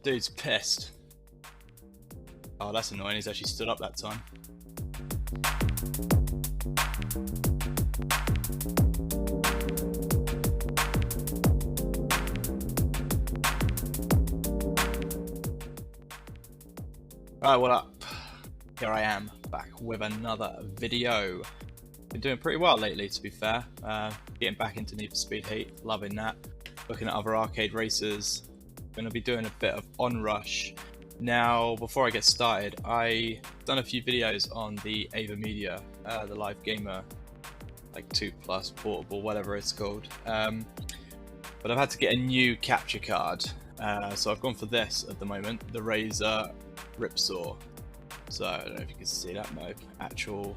dude's pissed. Oh, that's annoying. He's actually stood up that time. Alright, what up? Here I am, back with another video. Been doing pretty well lately, to be fair. Getting back into Need for Speed Heat, loving that. Looking at other arcade races. Going to be doing a bit of Onrush. Now, before I get started, I've done a few videos on the Avermedia, the live gamer, like 2 Plus portable, whatever it's called. But I've had to get a new capture card, so I've gone for this at the moment, the Razer Ripsaw. So I don't know if you can see that. No actual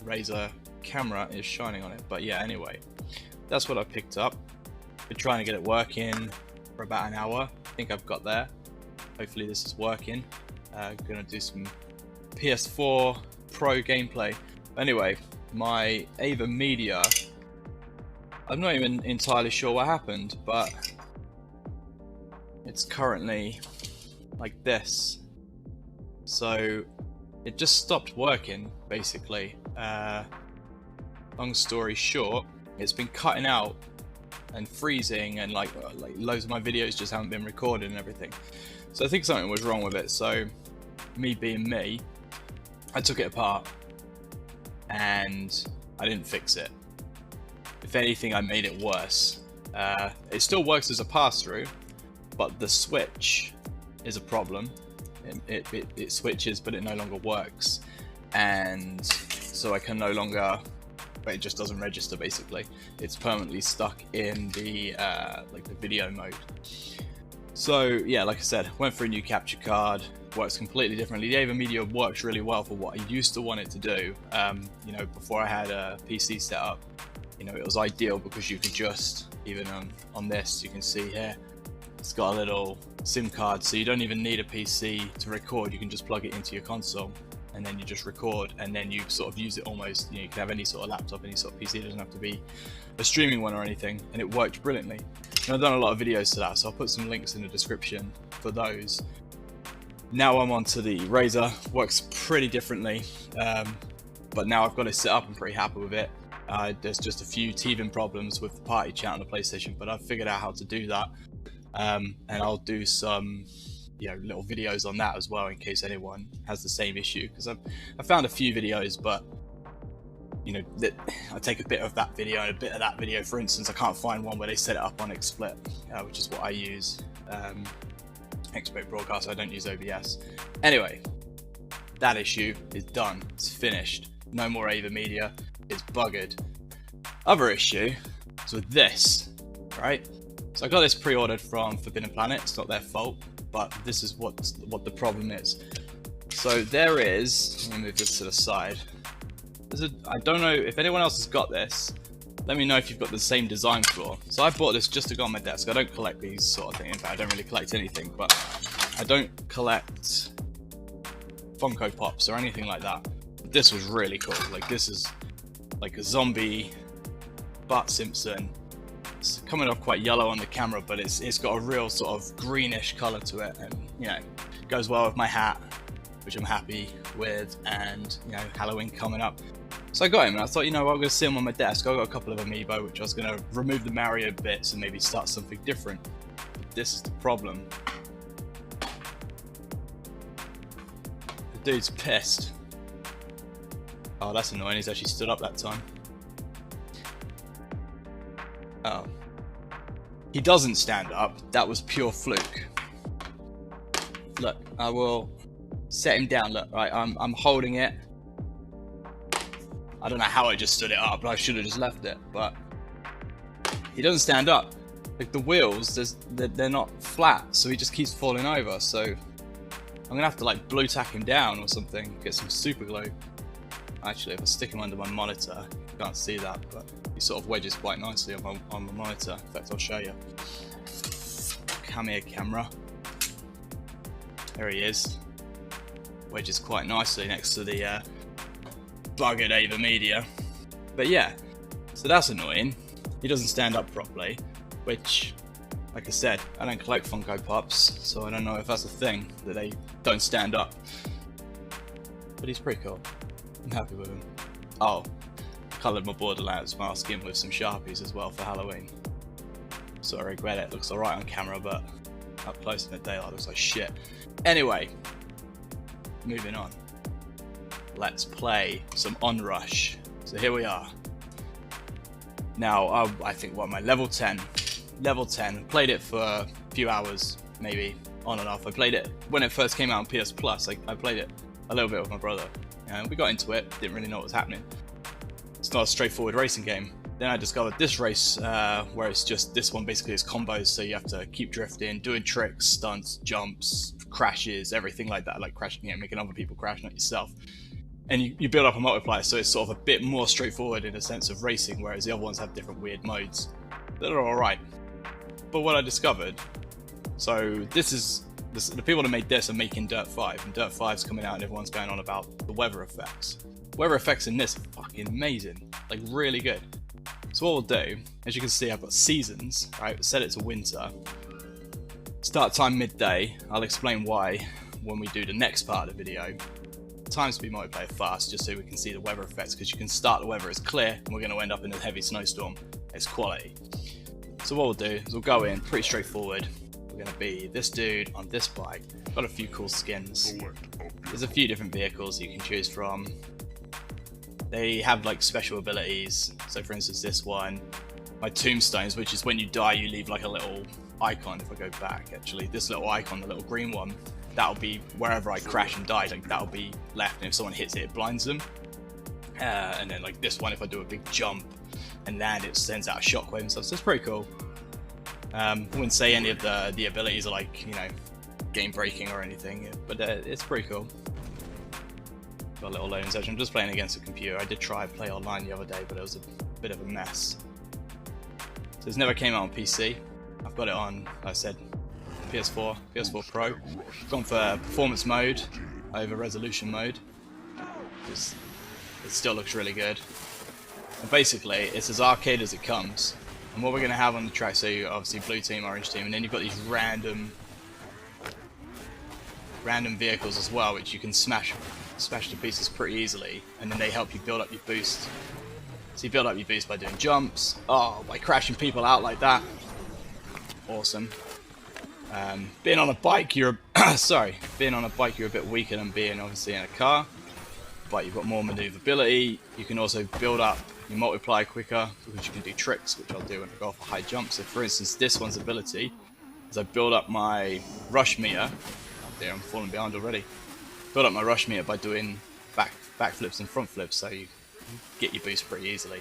Razer camera is shining on it, but yeah, anyway, that's what I picked up. Been trying to get it working for about an hour. I think I've got there. Hopefully this is working. Gonna do some PS4PRO gameplay. Anyway, my Avermedia, I'm not even entirely sure what happened, but it's currently like this. So it just stopped working, basically. Long story short, it's been cutting out and freezing, and like loads of my videos just haven't been recorded and everything. So I think something was wrong with it. So me being me, I took it apart and I didn't fix it. If anything, I made it worse. It still works as a pass-through, but the switch is a problem. It switches, but it no longer works, and so I can no longer. But it just doesn't register. Basically, it's permanently stuck in the like the video mode. So yeah, like I said, went for a new capture card. Works completely differently. The Avermedia works really well for what I used to want it to do. You know, before I had a PC set up, you know, it was ideal because you could just, even on this, you can see here, it's got a little SIM card, so you don't even need a PC to record. You can just plug it into your console, and then you just record, and then you sort of use it almost, you know, you can have any sort of laptop, any sort of PC. It doesn't have to be a streaming one or anything, and it worked brilliantly. And I've done a lot of videos to that, so I'll put some links in the description for those. Now I'm on to the Razer. Works pretty differently, but now I've got it set up. I'm pretty happy with it. There's just a few teething problems with the party chat on the PlayStation, but I've figured out how to do that. And I'll do some, you know, little videos on that as well, in case anyone has the same issue, because I found a few videos, but you know, that I take a bit of that video and a bit of that video. For instance, I can't find one where they set it up on Xsplit, which is what I use. Xsplit Broardcaster, I don't use OBS. Anyway, that issue is done, it's finished. No more Avermedia, it's buggered. Other issue is with this, right? So I got this pre-ordered from Forbidden Planet. It's not their fault, but this is what the problem is. So there is, let me move this to the side. I don't know if anyone else has got this. Let me know if you've got the same design floor. So I bought this just to go on my desk. I don't collect these sort of things. In fact, I don't really collect anything, but I don't collect Funko Pops or anything like that. But this was really cool. Like, this is like a zombie Bart Simpson. It's coming off quite yellow on the camera, but it's got a real sort of greenish color to it, and you know, goes well with my hat, which I'm happy with, and you know, Halloween coming up. So I got him, and I thought, you know what, I'm going to see him on my desk. I got a couple of amiibo, which I was going to remove the Mario bits and maybe start something different. But this is the problem. The dude's pissed. Oh, that's annoying. He's actually stood up that time. Oh. He doesn't stand up. That was pure fluke. Look, I will set him down. Look, right, I'm holding it. I don't know how I just stood it up, but I should have just left it. But he doesn't stand up. Like, the wheels, they're not flat, so he just keeps falling over. So I'm gonna have to like blue tack him down or something. Get some super glue. Actually, if I stick him under my monitor, you can't see that, but he sort of wedges quite nicely on my monitor. In fact, I'll show you. Come here, camera. There he is. Wedges quite nicely next to the buggered Avermedia. But yeah, so that's annoying. He doesn't stand up properly, which like I said, I don't collect Funko Pops, so I don't know if that's a thing, that they don't stand up. But he's pretty cool. I'm happy with him. Oh, I coloured my Borderlands mask in with some Sharpies as well for Halloween. So I regret it. Looks alright on camera, but up close in the daylight looks like shit. Anyway, moving on. Let's play some Onrush. So here we are. Now, I think, what am I, level 10. Level 10. Played it for a few hours, maybe, on and off. I played it when it first came out on PS Plus. I played it a little bit with my brother. And we got into it, didn't really know what was happening. It's not a straightforward racing game. Then I discovered this race, where it's just, this one basically is combos, so you have to keep drifting, doing tricks, stunts, jumps, crashes, everything like that, like crashing, you know, making other people crash, not yourself. And you build up a multiplier, so it's sort of a bit more straightforward in a sense of racing, whereas the other ones have different weird modes that are alright. But what I discovered, so the people that made this are making Dirt 5, and Dirt 5's coming out and everyone's going on about the weather effects. Weather effects in this are fucking amazing, like really good. So what we'll do, as you can see, I've got seasons, right? Set it to winter. Start time midday. I'll explain why when we do the next part of the video. Times to be multiplayer fast, just so we can see the weather effects, because you can start the weather as clear and we're going to end up in a heavy snowstorm. It's quality. So what we'll do is we'll go in pretty straightforward. We're going to be this dude on this bike. Got a few cool skins. There's a few different vehicles you can choose from. They have like special abilities. So for instance, this one, my tombstones, which is when you die you leave like a little icon. If I go back, actually, this little icon, the little green one, that'll be wherever I crash and die, like that'll be left, and if someone hits it, it blinds them. And then like this one, if I do a big jump and land, it sends out a shockwave and stuff, so it's pretty cool. I wouldn't say any of the abilities are like, you know, game breaking or anything, but it's pretty cool. Got a little loading session. I'm just playing against a computer. I did try and play online the other day, but it was a bit of a mess. So it's never came out on PC. I've got it on, like I said, PS4, PS4PRO. Gone for performance mode over resolution mode. It still looks really good. And basically, it's as arcade as it comes. And what we're going to have on the track, so you obviously blue team, orange team, and then you've got these random vehicles as well, which you can smash to pieces pretty easily, and then they help you build up your boost. So you build up your boost by doing jumps, by crashing people out like that. Awesome. Being on a bike, you're being on a bike, you're a bit weaker than being obviously in a car, but you've got more maneuverability. You can also build up your multiplier quicker because you can do tricks, which I'll do when I go off a high jump. So for instance, this one's ability is I build up my rush meter. There, I'm falling behind already. Build up my rush meter by doing backflips and front flips, so you get your boost pretty easily.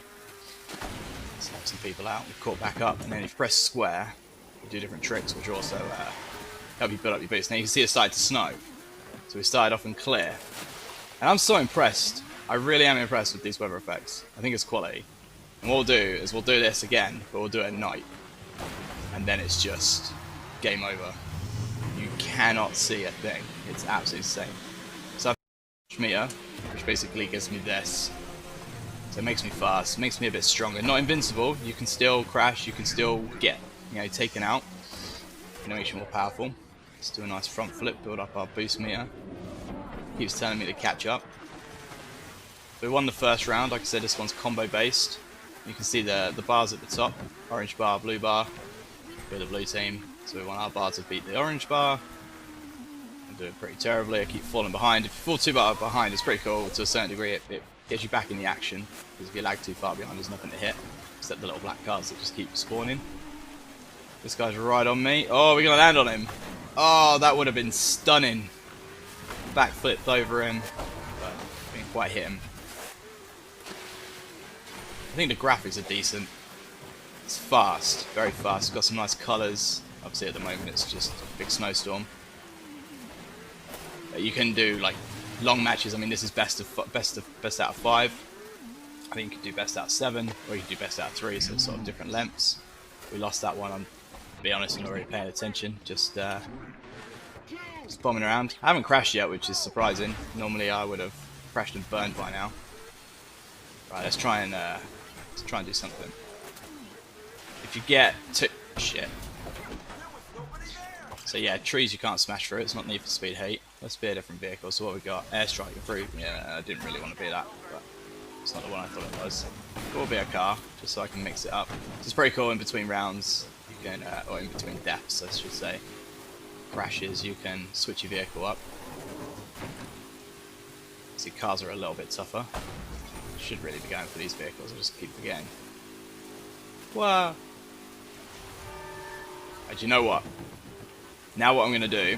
Snap some people out, we caught back up, and then if you press square, you do different tricks, which also help you build up your boost. Now you can see it started to snow, so we started off in clear, and I'm so impressed. I really am impressed with these weather effects. I think it's quality. And what we'll do is we'll do this again, but we'll do it at night, and then it's just game over. You cannot see a thing. It's absolutely insane. So I've got a meter, which basically gives me this. So it makes me fast, makes me a bit stronger. Not invincible. You can still crash. You can still get, you know, taken out. It makes you more powerful. Let's do a nice front flip. Build up our boost meter. Keeps telling me to catch up. So we won the first round. Like I said, this one's combo based. You can see the bars at the top. Orange bar, blue bar. We're the blue team. So we want our bar to beat the orange bar. I'm doing pretty terribly. I keep falling behind. If you fall too far behind, it's pretty cool. To a certain degree, it gets you back in the action. Because if you lag too far behind, there's nothing to hit. Except the little black cars that just keep spawning. This guy's right on me. Oh, we're going to land on him. Oh, that would have been stunning. Backflipped over him. But didn't quite hit him. I think the graphics are decent. It's fast. Very fast. It's got some nice colours. Obviously at the moment it's just a big snowstorm. You can do like long matches. I mean, this is best out of 5. I think you could do best out of 7, or you could do best out of 3, so it's sort of different lengths. We lost that one, I'm, to be honest, not really paying attention, just bombing around. I haven't crashed yet, which is surprising. Normally I would have crashed and burned by now. Right, let's try and do something. If you get to... shit. So yeah, trees you can't smash through. It's not Need for Speed Heat. Let's be a different vehicle. So what we got? Airstrike improved. Yeah, I didn't really want to be that, but it's not the one I thought it was. It will be a car, just so I can mix it up. So it's pretty cool in between rounds. You can, or in between deaths, I should say. Crashes, you can switch your vehicle up. See, cars are a little bit tougher. Should really be going for these vehicles. I just keep forgetting. Wow. Do you know what? Now what I'm going to do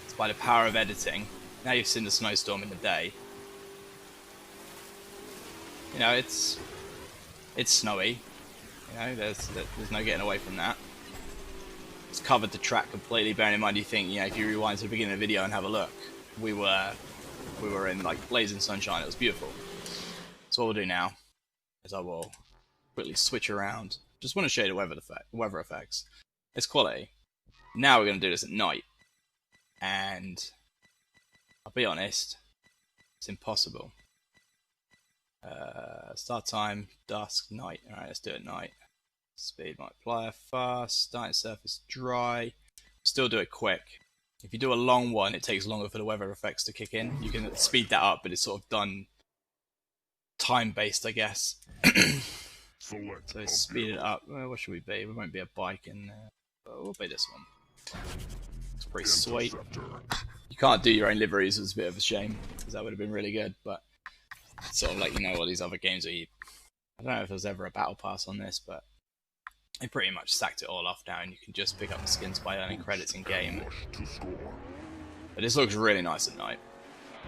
is, by the power of editing, now you've seen the snowstorm in the day. You know, it's snowy. You know, there's no getting away from that. It's covered the track completely. Bearing in mind, you think, you know, if you rewind to the beginning of the video and have a look, we were in like blazing sunshine. It was beautiful. So what we'll do now is I will quickly switch around. Just want to show you the weather effects. It's quality. Now we're going to do this at night, and I'll be honest, it's impossible. Start time, dusk, night. Alright, let's do it at night. Speed multiplier, fast, starting surface dry. Still do it quick. If you do a long one, it takes longer for the weather effects to kick in. You can speed that up, but it's sort of done time-based, I guess. So speed it up. Well, what should we be? We won't be a bike in there. We'll be this one. It's pretty sweet. You can't do your own liveries, it's a bit of a shame, because that would have been really good, but it's sort of like, you know, all these other games where I don't know if there's ever a battle pass on this, but they pretty much sacked it all off now, and you can just pick up the skins by earning credits in game. But this looks really nice at night.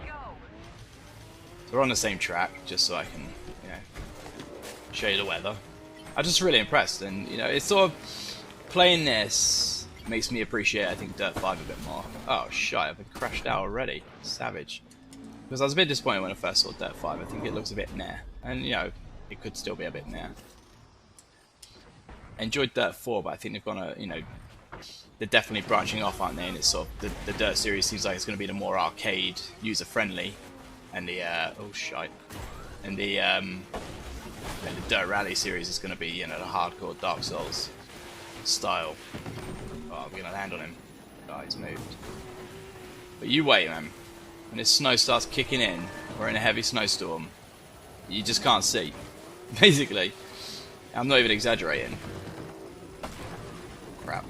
So we're on the same track, just so I can, you know, show you the weather. I'm just really impressed, and you know, it's sort of playing this makes me appreciate, I think, Dirt 5 a bit more. Oh shit, I've been crashed out already. Savage. Because I was a bit disappointed when I first saw Dirt 5. I think it looks a bit meh, and you know, it could still be a bit meh. I enjoyed Dirt 4, but I think they've gone you know, they're definitely branching off, aren't they? And it's sort of the Dirt series seems like it's going to be the more arcade, user-friendly, and the oh shite, and the Dirt Rally series is going to be, you know, the hardcore Dark Souls style. Oh, we're going to land on him. Oh, he's moved. But you wait, man. When this snow starts kicking in, we're in a heavy snowstorm. You just can't see. Basically, I'm not even exaggerating. Crap.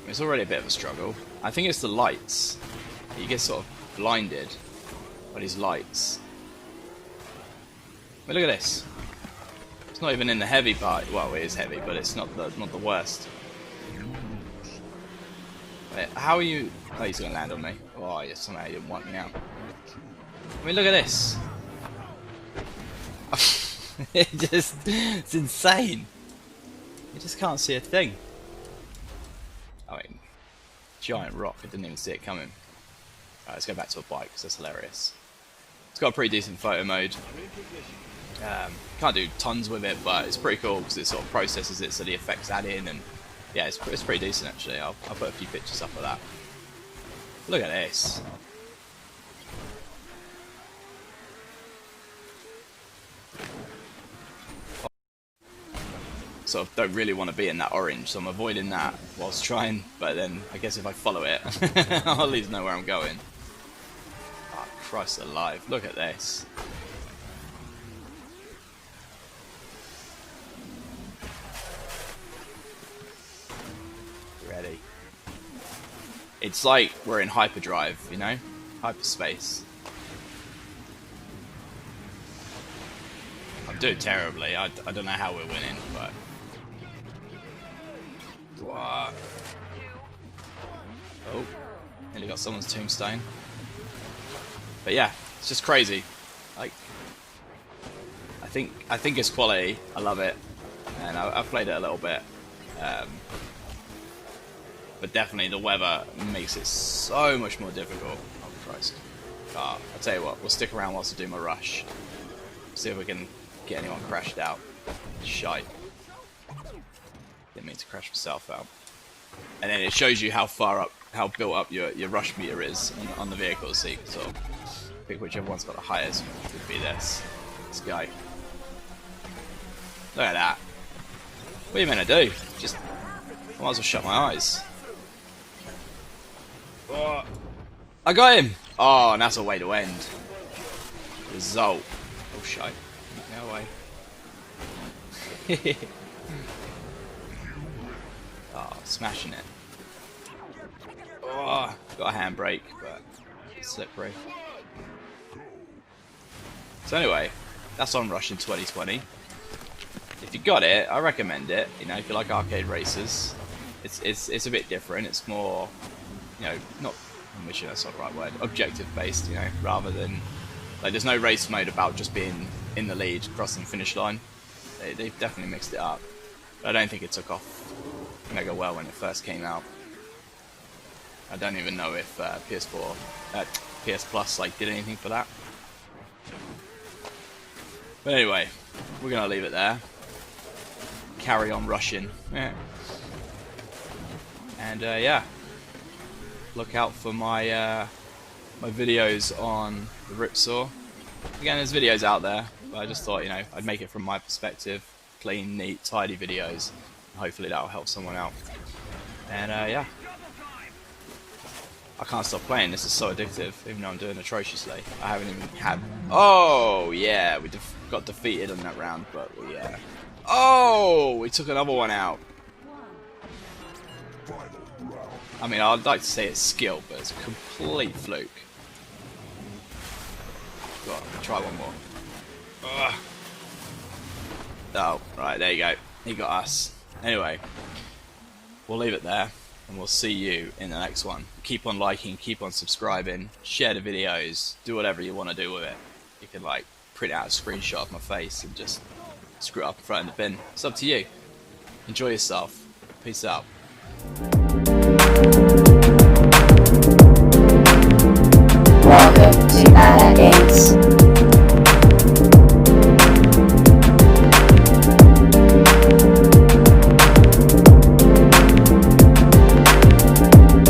It's already a bit of a struggle. I think it's the lights. You get sort of blinded by these lights. But look at this. It's not even in the heavy part. Well, it is heavy, but it's not the worst. Wait, how are you? Oh, he's gonna land on me. Oh, yeah, somehow he didn't want me out. I mean, look at this. It's insane. You just can't see a thing. I mean, giant rock. I didn't even see it coming. Alright, let's go back to a bike because that's hilarious. It's got a pretty decent photo mode. Can't do tons with it, but it's pretty cool because it sort of processes it so the effects add in, and yeah, it's pretty decent actually. I'll put a few pictures up of that. Look at this. Sort of don't really want to be in that orange, so I'm avoiding that whilst trying, but then I guess if I follow it, I'll at least know where I'm going. Oh, Christ alive, look at this. Ready. It's like we're in hyperdrive, you know? Hyperspace. I'm doing terribly, I don't know how we're winning, but... What? Oh, nearly got someone's tombstone. But yeah, it's just crazy. Like, I think it's quality. I love it, and I've played it a little bit. But definitely the weather makes it so much more difficult. Oh Christ! I'll tell you what, we'll stick around whilst I do my rush. See if we can get anyone crashed out. Shite. Didn't mean to crash myself out. And then it shows you how far up, how built up your rush meter is on the vehicle, so you can sort of pick whichever one's got the highest, which would be this guy. Look at that. What are you meant to do? Just I might as well shut my eyes. Oh, I got him! Oh, and that's a way to end. Result. Oh, shite. No way. Oh, smashing it. Oh, got a handbrake, but it's slippery. So anyway, that's Onrush in 2020. If you got it, I recommend it. You know, if you like arcade races, it's a bit different. It's more, you know, not, I'm not sure that's not the right word, objective based. You know, rather than like there's no race mode about just being in the lead, crossing the finish line. They've definitely mixed it up. But I don't think it took off mega well when it first came out. I don't even know if PS Plus like did anything for that. But anyway, we're gonna leave it there. Carry on rushing. Yeah. And yeah, look out for my my videos on the Ripsaw. Again, there's videos out there, but I just thought, you know, I'd make it from my perspective, clean, neat, tidy videos. Hopefully that'll help someone out. And yeah, I can't stop playing. This is so addictive, even though I'm doing atrociously. I haven't even had. Oh yeah, we got defeated on that round, but we oh, we took another one out. I mean, I'd like to say it's skill, but it's a complete fluke. Go on, try one more. Ugh. Oh, right, there you go. He got us. Anyway, we'll leave it there, and we'll see you in the next one. Keep on liking, keep on subscribing, share the videos, do whatever you want to do with it. You can, like, print out a screenshot of my face and just screw it up and throw it in the bin. It's up to you. Enjoy yourself. Peace out. Welcome to